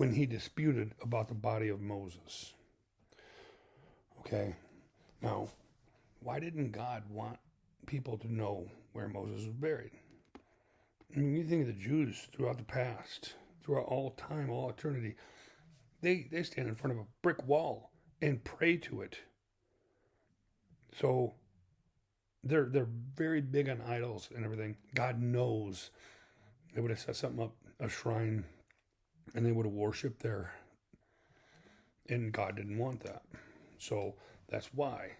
when he disputed about the body of Moses. Okay, now, why didn't God want people to know where Moses was buried? I mean, you think of the Jews throughout the past, throughout all time, all eternity, they stand in front of a brick wall and pray to it. So they're very big on idols and everything. God knows they would have set something up, a shrine, and they would have worshipped there. And God didn't want that. So that's why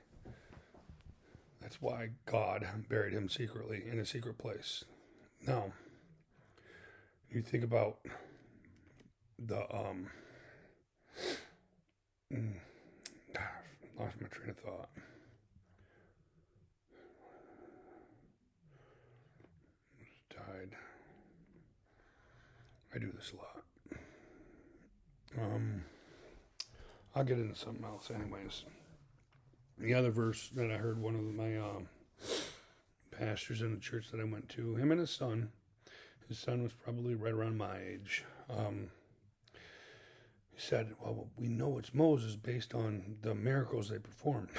God buried him secretly in a secret place. Now, you think about the lost my train of thought. Died. I do this a lot. I'll get into something else anyways. The other verse that I heard one of my pastors in the church that I went to, him and his son was probably right around my age. He said, well, we know it's Moses based on the miracles they performed.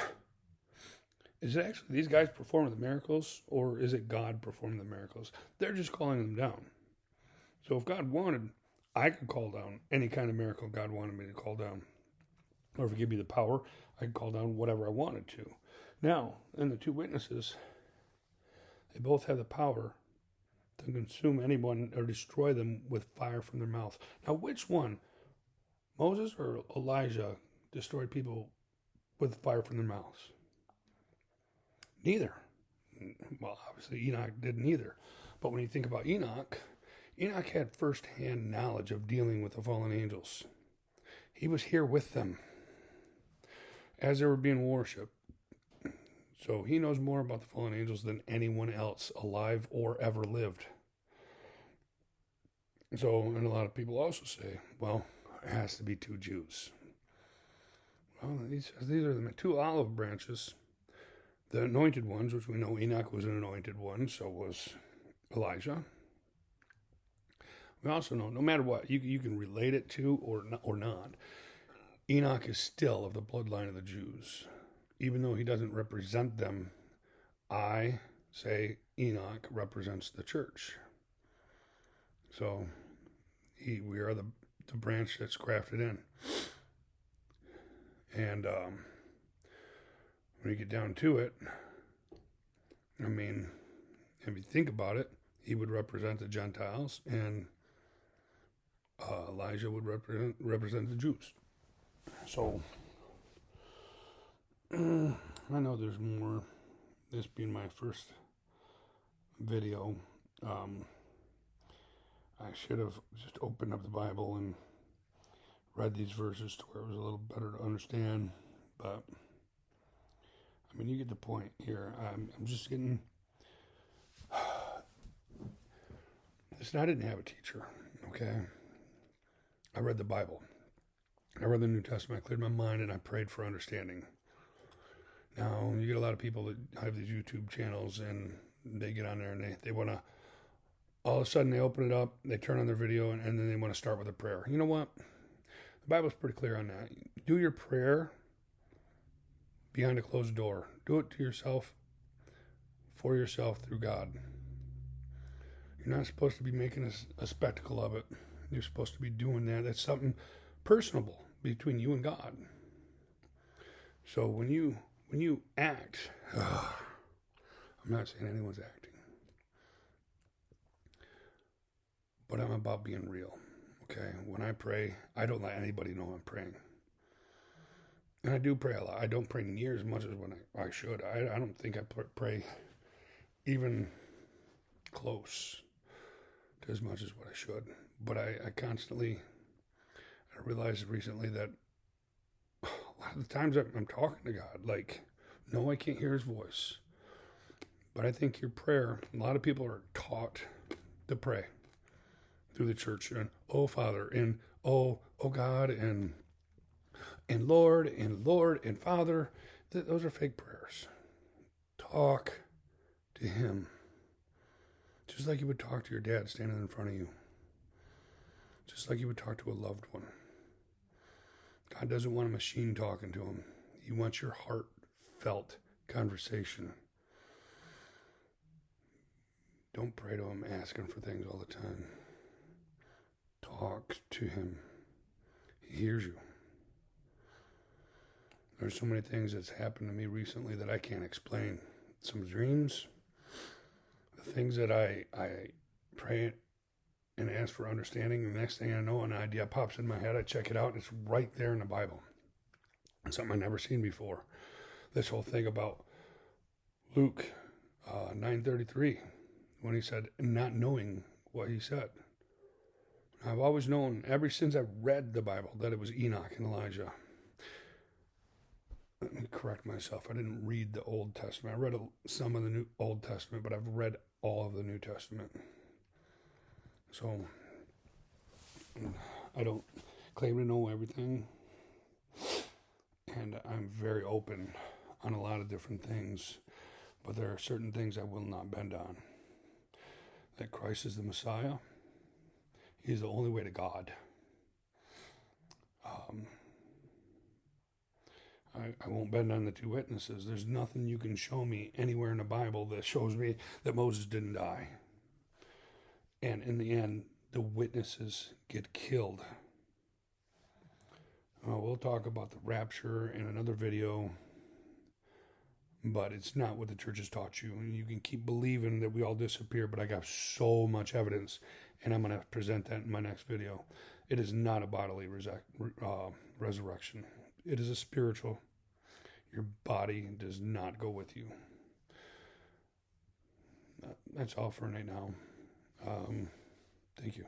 Is it actually these guys performing the miracles, or is it God performing the miracles? They're just calling them down. So if God wanted, I could call down any kind of miracle God wanted me to call down. Or if he gave me the power, I could call down whatever I wanted to. Now, in the two witnesses, they both have the power to consume anyone or destroy them with fire from their mouth. Now, which one, Moses or Elijah, destroyed people with fire from their mouths? Neither. Well, obviously Enoch didn't either. But when you think about Enoch had first-hand knowledge of dealing with the fallen angels. He was here with them as they were being worshipped. So he knows more about the fallen angels than anyone else alive or ever lived. So, and a lot of people also say, well, it has to be two Jews. Well, these are the two olive branches. The anointed ones, which we know Enoch was an anointed one, so was Elijah. We also know, no matter what, you can relate it to or not, Enoch is still of the bloodline of the Jews. Even though he doesn't represent them, I say Enoch represents the church. So we are the branch that's grafted in. And when you get down to it, I mean, if you think about it, he would represent the Gentiles, and Elijah would represent the Jews. So, I know there's more. This being my first video, I should have just opened up the Bible and read these verses to where it was a little better to understand. But, I mean, you get the point here. I'm just getting... Listen, I didn't have a teacher, okay? I read the Bible. I read the New Testament. I cleared my mind, and I prayed for understanding. Now, you get a lot of people that have these YouTube channels, and they get on there, and they want to, all of a sudden, they open it up, they turn on their video, and then they want to start with a prayer. You know what? The Bible's pretty clear on that. Do your prayer behind a closed door. Do it to yourself, for yourself, through God. You're not supposed to be making a spectacle of it. You're supposed to be doing that. That's something personable between you and God. So when you act, I'm not saying anyone's acting, but I'm about being real. Okay, when I pray, I don't let anybody know I'm praying. And I do pray a lot. I don't pray near as much as when I should. I don't think I pray even close to as much as what I should. But I constantly, I realized recently that a lot of the times I'm talking to God, like, no, I can't hear his voice. But I think your prayer, a lot of people are taught to pray through the church, and oh Father, and oh God, and Lord, and Father. Those are fake prayers. Talk to him just like you would talk to your dad standing in front of you. just like you would talk to a loved one. God doesn't want a machine talking to him. He wants your heartfelt conversation. Don't pray to him asking for things all the time. Talk to him. He hears you. There's so many things that's happened to me recently that I can't explain. Some dreams, the things that I pray and ask for understanding. The next thing I know, an idea pops in my head. I check it out, and it's right there in the Bible. It's something I've never seen before. This whole thing about Luke 9:33, when he said, not knowing what he said. I've always known, ever since I've read the Bible, that it was Enoch and Elijah. Let me correct myself. I didn't read the Old Testament. I read some of the New Old Testament, but I've read all of the New Testament. So I don't claim to know everything, and I'm very open on a lot of different things, but there are certain things I will not bend on. That Christ is the Messiah. He's the only way to God. I won't bend on the two witnesses. There's nothing you can show me anywhere in the Bible that shows me that Moses didn't die. And in the end, the witnesses get killed. We'll talk about the rapture in another video, but it's not what the church has taught you. And you can keep believing that we all disappear, but I got so much evidence, and I'm going to present that in my next video. It is not a bodily resurrection. It is a spiritual. Your body does not go with you. That's all for right now. Thank you.